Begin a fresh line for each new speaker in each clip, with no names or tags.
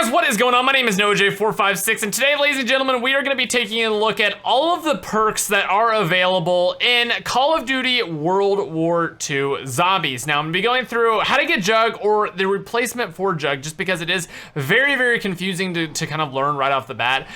guys, what is going on? My name is NoahJ456, and today, ladies and gentlemen, we are going to be taking a look at all of the perks that are available in Call of Duty World War II Zombies. Now, I'm going to be going through how to get JUG, or the replacement for JUG, just because it is very, very confusing to kind of learn right off the bat.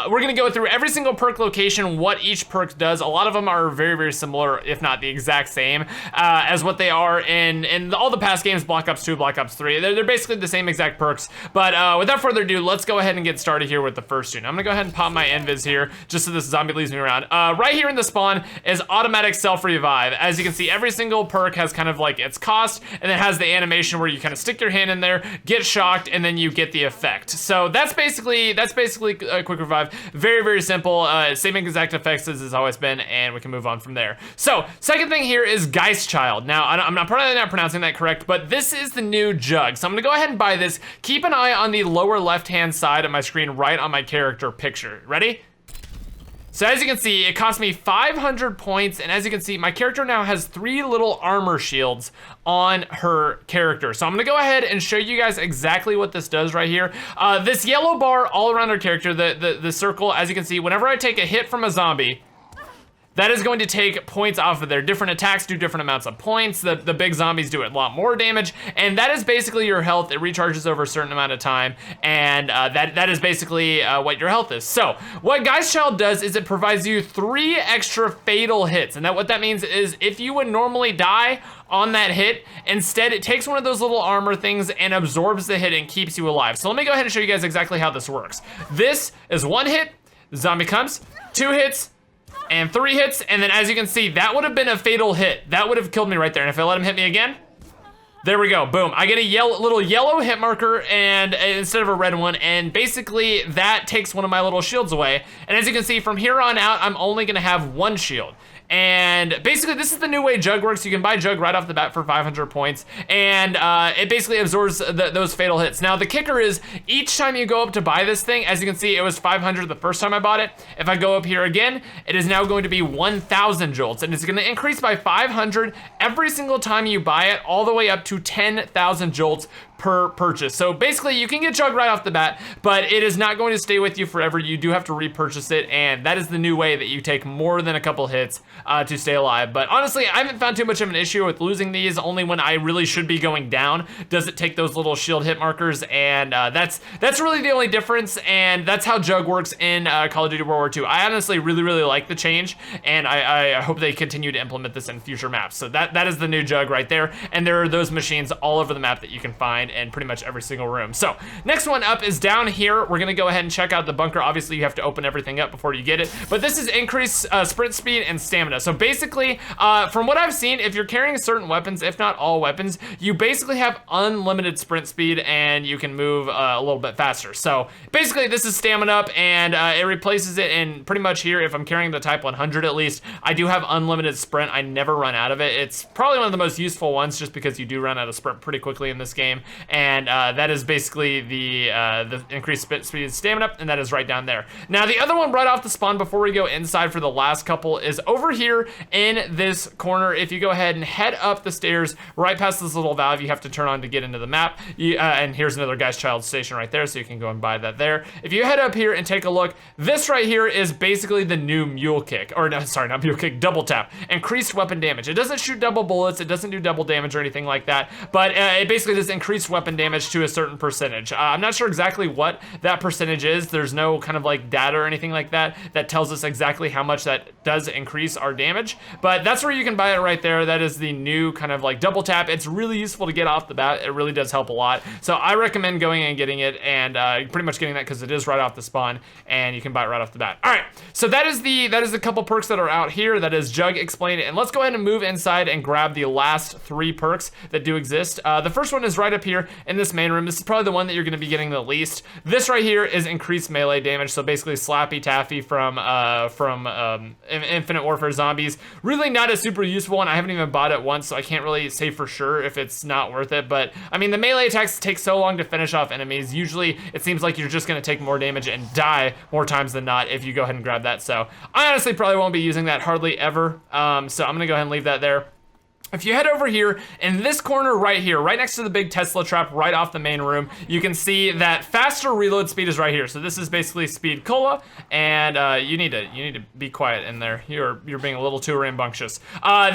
We're going to go through every single perk location, what each perk does. A lot of them are very, very similar, if not the exact same, as what they are in all the past games, Black Ops 2, Black Ops 3. They're basically the same exact perks, but without further ado, let's go ahead and get started here with the first two. Now, I'm gonna go ahead and pop my invis here, just so this zombie leaves me around. Right here in the spawn is automatic self-revive. As you can see, every single perk has kind of like its cost, and it has the animation where you kind of stick your hand in there, get shocked, and then you get the effect. So that's basically a quick revive. Very, very simple. Same exact effects as it's always been, and we can move on from there. So, second thing here is Geistchild. Now, I'm probably not pronouncing that correct, but this is the new JUG. So I'm gonna go ahead and buy this. Keep an eye on the lower left-hand side of my screen, right on my character picture. Ready? So as you can see, it cost me 500 points, and as you can see, my character now has 3 little armor shields on her character. So I'm gonna go ahead and show you guys exactly what this does right here. This yellow bar all around her character, the circle, as you can see, whenever I take a hit from a zombie, that is going to take points off of there. Different attacks do different amounts of points. The big zombies do a lot more damage, and that is basically your health. It recharges over a certain amount of time, and that is basically what your health is. So what Geistchild does is it provides you 3 extra fatal hits, and what that means is if you would normally die on that hit, instead it takes one of those little armor things and absorbs the hit and keeps you alive. So let me go ahead and show you guys exactly how this works. This is 1 hit, the zombie comes, 2 hits, and 3 hits, and then as you can see, that would have been a fatal hit. That would have killed me right there, and if I let him hit me again, there we go, boom. I get a little yellow hit marker and instead of a red one, and basically that takes one of my little shields away. And as you can see, from here on out, I'm only gonna have 1 shield. And basically, this is the new way JUG works. You can buy JUG right off the bat for 500 points, and it basically absorbs those fatal hits. Now, the kicker is, each time you go up to buy this thing, as you can see, it was 500 the first time I bought it. If I go up here again, it is now going to be 1,000 jolts, and it's gonna increase by 500 every single time you buy it, all the way up to 10,000 jolts per purchase. So basically, you can get JUG right off the bat, but it is not going to stay with you forever. You do have to repurchase it, and that is the new way that you take more than a couple hits to stay alive. But honestly, I haven't found too much of an issue with losing these. Only when I really should be going down does it take those little shield hit markers, and that's really the only difference, and that's how JUG works in Call of Duty World War II. I honestly really like the change, and I hope they continue to implement this in future maps. So that is the new JUG right there, and there are those machines all over the map that you can find in pretty much every single room. So next one up is down here. We're gonna go ahead and check out the bunker. Obviously, you have to open everything up before you get it, but this is increased sprint speed and stamina. So basically, from what I've seen, if you're carrying certain weapons, if not all weapons, you basically have unlimited sprint speed, and you can move a little bit faster. So basically, this is stamina up, and it replaces it in pretty much here. If I'm carrying the Type 100 at least, I do have unlimited sprint. I never run out of it. It's probably one of the most useful ones, just because you do run out of sprint pretty quickly in this game, and that is basically the increased speed and stamina, and that is right down there. Now, the other one right off the spawn before we go inside for the last couple is over here in this corner. If you go ahead and head up the stairs right past this little valve you have to turn on to get into the map, and here's another Geistchild station right there, so you can go and buy that there. If you head up here and take a look, this right here is basically the new Mule Kick, or no, sorry, not Mule Kick, double tap. Increased weapon damage. It doesn't shoot double bullets, it doesn't do double damage or anything like that, but it basically does increased weapon damage to a certain percentage. I'm not sure exactly what that percentage is. There's no kind of like data or anything like that tells us exactly how much that does increase our damage, but that's where you can buy it right there. That is the new kind of like double tap. It's really useful to get off the bat. It really does help a lot. So I recommend going and getting it, and pretty much getting that because it is right off the spawn, and you can buy it right off the bat. All right, so that is the couple perks that are out here. That is JUG explained, and let's go ahead and move inside and grab the last 3 perks that do exist. The first one is right up here in this main room. This is probably the one that you're going to be getting the least. This right here is increased melee damage, so basically Slappy Taffy from Infinite Warfare Zombies. Really not a super useful one. I haven't even bought it once, so I can't really say for sure if it's not worth it, but I mean, the melee attacks take so long to finish off enemies. Usually it seems like you're just going to take more damage and die more times than not if you go ahead and grab that. So I honestly probably won't be using that hardly ever, so I'm going to go ahead and leave that there. If you head over here in this corner right here, right next to the big Tesla trap, right off the main room, you can see that faster reload speed is right here. So this is basically speed cola, and you need to be quiet in there. You're being a little too rambunctious.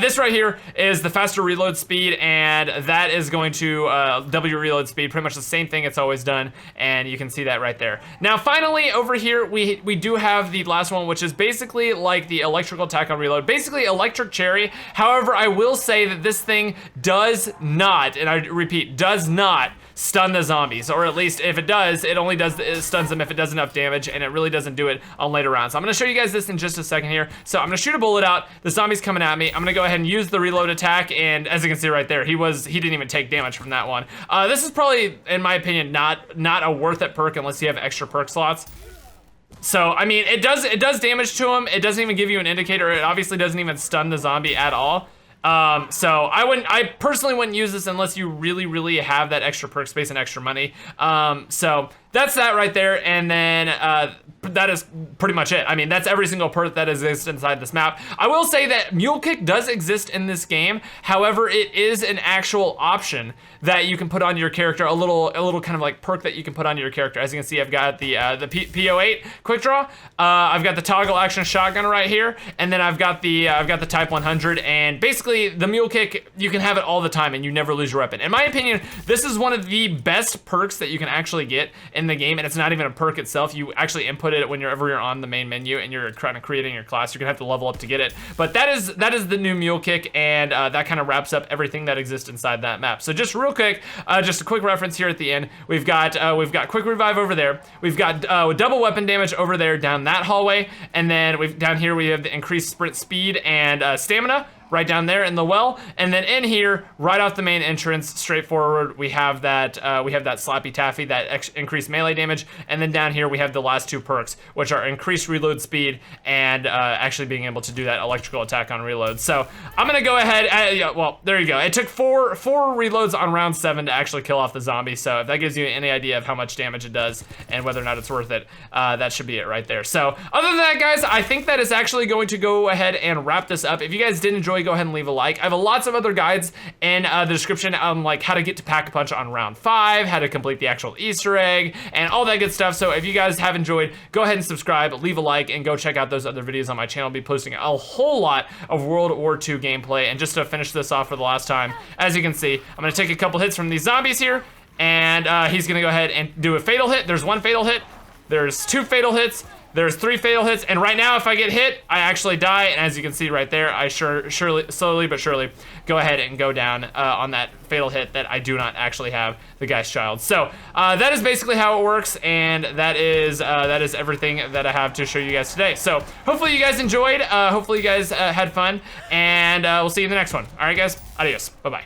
This right here is the faster reload speed, and that is going to W reload speed, pretty much the same thing it's always done, and you can see that right there. Now finally over here we do have the last one, which is basically like the electrical attack on reload, basically electric cherry. However, I will say that this thing does not, and I repeat, does not stun the zombies, or at least if it does, it only stuns them if it does enough damage, and it really doesn't do it on later rounds. So I'm gonna show you guys this in just a second here. So I'm gonna shoot a bullet out, the zombie's coming at me, I'm gonna go ahead and use the reload attack, and as you can see right there, he didn't even take damage from that one. This is probably, in my opinion, not a worth it perk unless you have extra perk slots. So, I mean, it does damage to him, it doesn't even give you an indicator, it obviously doesn't even stun the zombie at all. So I personally wouldn't use this unless you really have that extra perk space and extra money. So that's that right there, and then that is pretty much it. I mean, that's every single perk that exists inside this map. I will say that Mule Kick does exist in this game. However, it is an actual option that you can put on your character, a little kind of like perk that you can put on your character. As you can see, I've got the PO8 quick draw. I've got the toggle action shotgun right here, and then I've got the Type 100. And basically, the Mule Kick, you can have it all the time, and you never lose your weapon. In my opinion, this is one of the best perks that you can actually get in the game, and it's not even a perk itself. You actually input it whenever you're on the main menu and you're kind of creating your class. You're gonna have to level up to get it. But that is the new Mule Kick, and that kind of wraps up everything that exists inside that map. So just real quick, just a quick reference here at the end. We've got quick revive over there. We've got double weapon damage over there down that hallway, and then down here we have the increased sprint speed and stamina right down there in the well, and then in here, right off the main entrance, straightforward, we have that Slappy Taffy, that increased melee damage, and then down here we have the last two perks, which are increased reload speed and actually being able to do that electrical attack on reload. So I'm gonna go ahead, well, there you go. It took four reloads on round 7 to actually kill off the zombie, so if that gives you any idea of how much damage it does and whether or not it's worth it, that should be it right there. So other than that, guys, I think that is actually going to go ahead and wrap this up. If you guys did enjoy, go ahead and leave a like. I have lots of other guides in the description on like how to get to Pack-a-Punch on round 5, how to complete the actual Easter egg, and all that good stuff. So if you guys have enjoyed, go ahead and subscribe, leave a like, and go check out those other videos on my channel. I'll be posting a whole lot of World War II gameplay. And just to finish this off for the last time, as you can see, I'm gonna take a couple hits from these zombies here, and he's gonna go ahead and do a fatal hit. There's 1 fatal hit, there's 2 fatal hits, there's 3 fatal hits, and right now if I get hit, I actually die, and as you can see right there, I slowly but surely go ahead and go down on that fatal hit that I do not actually have the Geist Child. So that is basically how it works, and that is everything that I have to show you guys today. So hopefully you guys enjoyed, hopefully you guys had fun, and we'll see you in the next one. All right, guys, adios, bye-bye.